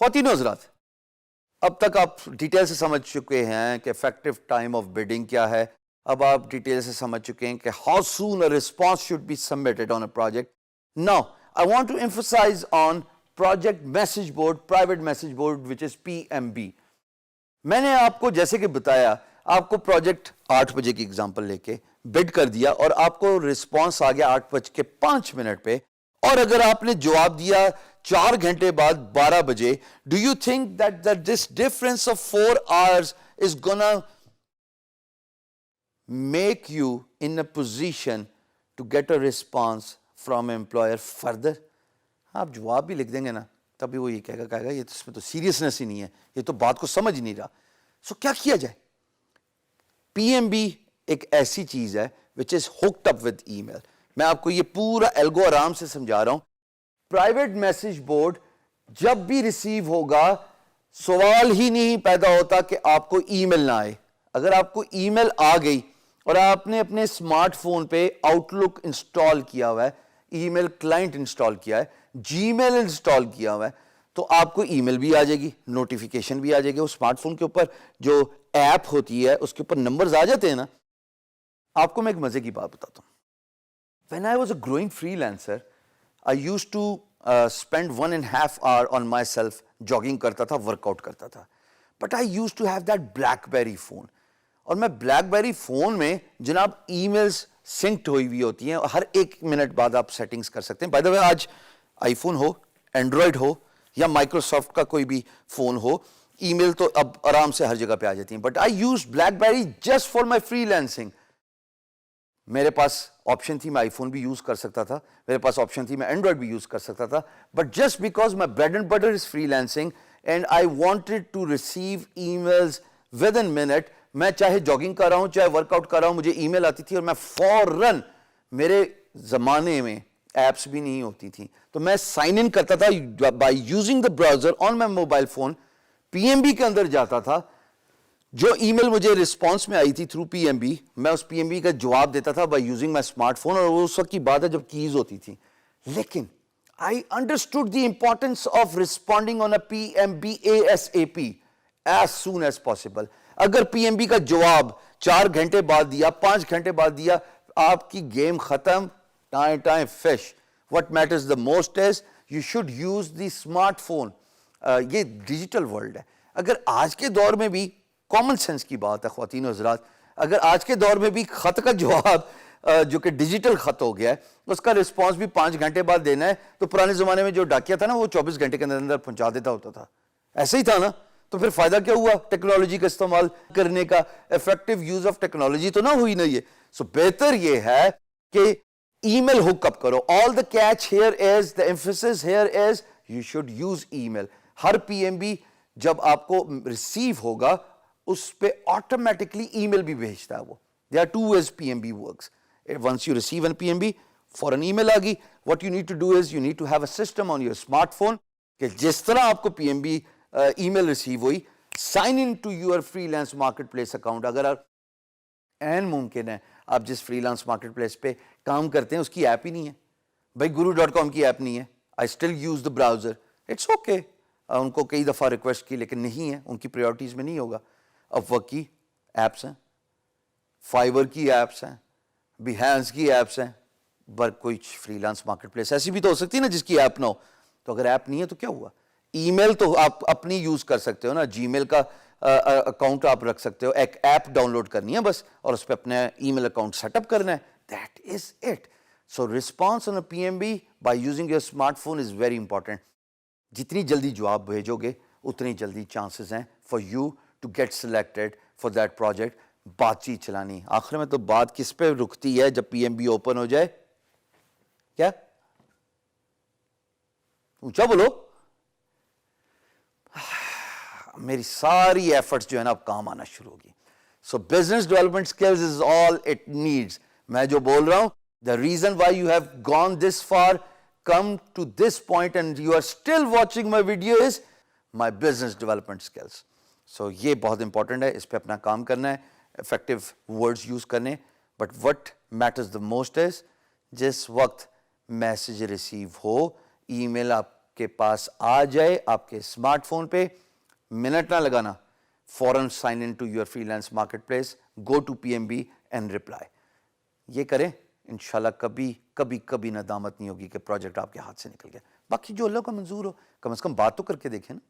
خواتین و حضرات، اب تک آپ ڈیٹیل سے سمجھ چکے ہیں کہ افیکٹو ٹائم آف بڈنگ کیا ہے. اب آپ ڈیٹیل سے سمجھ چکے ہیں کہ how soon a response should be submitted on a project. Now I want to emphasise on project message board, private message board which is PMB. میں نے آپ کو جیسے کہ بتایا، آپ کو پروجیکٹ 8 بجے کی ایگزامپل لے کے بڈ کر دیا اور آپ کو رسپانس آ گیا 8:05 پہ، اور اگر آپ نے جواب دیا 4 گھنٹے بعد 12 بجے، do you think that this difference of 4 hours is gonna make you in a position to get a response from employer further? آپ جواب بھی لکھ دیں گے نا، تبھی وہ یہ کہے گا یہ اس میں تو سیریسنس ہی نہیں ہے، یہ تو بات کو سمجھ نہیں رہا. سو کیا کیا جائے؟ PMB ایک ایسی چیز ہے which is hooked up with email. میں آپ کو یہ پورا الگو آرام سے سمجھا رہا ہوں. پرائیویٹ میسج بورڈ جب بھی ریسیو ہوگا، سوال ہی نہیں پیدا ہوتا کہ آپ کو ای میل نہ آئے. اگر آپ کو ای میل آ گئی اور آپ نے اپنے اسمارٹ فون پہ آؤٹ لک انسٹال کیا ہوا ہے، ای میل کلائنٹ انسٹال کیا ہے، جی میل انسٹال کیا ہوا ہے، تو آپ کو ای میل بھی آ جائے گی، نوٹیفیکیشن بھی آ جائے گی. وہ اسمارٹ فون کے اوپر جو ایپ ہوتی ہے اس کے اوپر نمبرز آ جاتے ہیں نا. آپ کو میں ایک مزے کی بات بتاتا ہوں. When I was a growing freelancer, I used to spend 1.5 hours on myself, jogging کرتا تھا، ورک آؤٹ کرتا تھا. But I used to have that BlackBerry phone. اور میں BlackBerry فون میں جناب ای میلز سنکڈ ہوئی ہوئی ہوتی ہیں، ہر 1 منٹ بعد آپ سیٹنگز کر سکتے ہیں. بائی دا وے، آج آئی فون ہو، اینڈرائڈ ہو یا مائکروسافٹ کا کوئی بھی فون ہو، ای میل تو اب آرام سے ہر جگہ پہ آ جاتی ہیں. But I use BlackBerry just for my free lancing. میرے پاس آپشن تھی، میں آئی فون بھی یوز کر سکتا تھا، میرے پاس آپشن تھی میں اینڈرائڈ بھی یوز کر سکتا تھا. But just because my bread and butter is freelancing and I wanted to receive emails within minute, میں چاہے جاگنگ کر رہا ہوں چاہے ورک آؤٹ کر رہا ہوں، مجھے ای میل آتی تھی اور میں فوراً، میرے زمانے میں ایپس بھی نہیں ہوتی تھیں، تو میں سائن ان کرتا تھا by using the browser on my mobile phone. PMB کے اندر جاتا تھا، جو ای میل مجھے رسپانس میں آئی تھی تھرو PMB، میں اس PMB کا جواب دیتا تھا by using my smart phone, اور وہ اس وقت کی بات ہے جب کیز ہوتی تھی. لیکن I understood the importance of responding on a PMB ASAP as soon as possible. اگر PMB کا جواب 4 گھنٹے بعد دیا، 5 گھنٹے بعد دیا، آپ کی گیم ختم، ٹائم فش. What matters the most is you should use the smartphone. یہ ڈیجیٹل ورلڈ ہے. اگر آج کے دور میں بھی کامن سینس کی بات ہے خواتین و حضرات، اگر آج کے دور میں بھی خط کا جواب جو کہ ڈیجیٹل خط ہو گیا ہے، اس کا رسپانس بھی 5 گھنٹے بعد دینا ہے، تو پرانے زمانے میں جو ڈاکیا تھا نا، وہ 24 گھنٹے کے اندر پہنچا دیتا ہوتا تھا. ایسے ہی تھا نا. تو پھر فائدہ کیا ہوا ٹیکنالوجی کا استعمال کرنے کا؟ افیکٹو یوز آف ٹیکنالوجی تو نہ ہوئی نا یہ. سو بہتر یہ ہے کہ ای میل ہک اپ کرو. All the catch here is, the emphasis here is you should use email. ہر PMB جب آپ کو ریسیو ہوگا اس پہ آٹومیٹکلی ای میل بھی بھیجتا ہے وہ. There are 2 ways PMB works. Once you receive an PMB, فوراً ای میل آ گئی. What you need to do is you need to have a system on your smartphone کہ جس طرح آپ کو PMB ای میل ریسیو ہوئی، sign in to your freelance marketplace account. اگر آپ این ممکن ہے آپ جس فری لانس مارکیٹ پلیس پہ کام کرتے ہیں اس کی ایپ ہی نہیں ہے، بھائی guru.com کی ایپ نہیں ہے، I still use the browser, it's okay. ان کو کئی دفعہ ریکویسٹ کی لیکن نہیں ہے، ان کی پریورٹیز میں نہیں ہوگا. اب ورک کی ایپس ہیں، فائبر کی ایپس ہیں، بیہانس کی ایپس ہیں، پر کوئی فری لانس مارکیٹ پلیس ایسی بھی تو ہو سکتی ہے نا جس کی ایپ نہ ہو. تو اگر ایپ نہیں ہے تو کیا ہوا؟ ای میل تو آپ اپنی یوز کر سکتے ہو نا، جی میل کا اکاؤنٹ آپ رکھ سکتے ہو، ایک ایپ ڈاؤن لوڈ کرنی ہے بس، اور اس پہ اپنا ای میل اکاؤنٹ سیٹ اپ کرنا ہے. That is it. So response on a PMB by using your smartphone is very important. جتنی جلدی جواب بھیجو گے اتنی جلدی چانسز ہیں for you to get selected for that project. بات چیت چلانی. آخر میں تو بات کس پہ رکتی ہے جب PMB اوپن ہو جائے؟ کیا؟ اونچا بولو. میری ساری ایفرٹس جو ہے نا اب کام آنا شروع ہوگی. So business development skills is all it needs. میں جو بول رہا ہوں، the reason why you have gone this far, come to this point and you are still watching my video, is my business development skills. So یہ بہت important ہے، اس پہ اپنا کام کرنا ہے، افیکٹو ورڈز یوز کرنے. But what matters the most is جس وقت میسج ریسیو ہو، ای میل آپ کے پاس آ جائے آپ کے اسمارٹ فون پہ، منٹ نہ لگانا، فوراً sign in to your freelance marketplace, go to PMB and reply. یہ کریں انشاءاللہ کبھی کبھی کبھی ندامت نہیں ہوگی کہ پروجیکٹ آپ کے ہاتھ سے نکل گیا. باقی جو اللہ کو منظور ہو، کم از کم بات تو کر کے دیکھیں نا.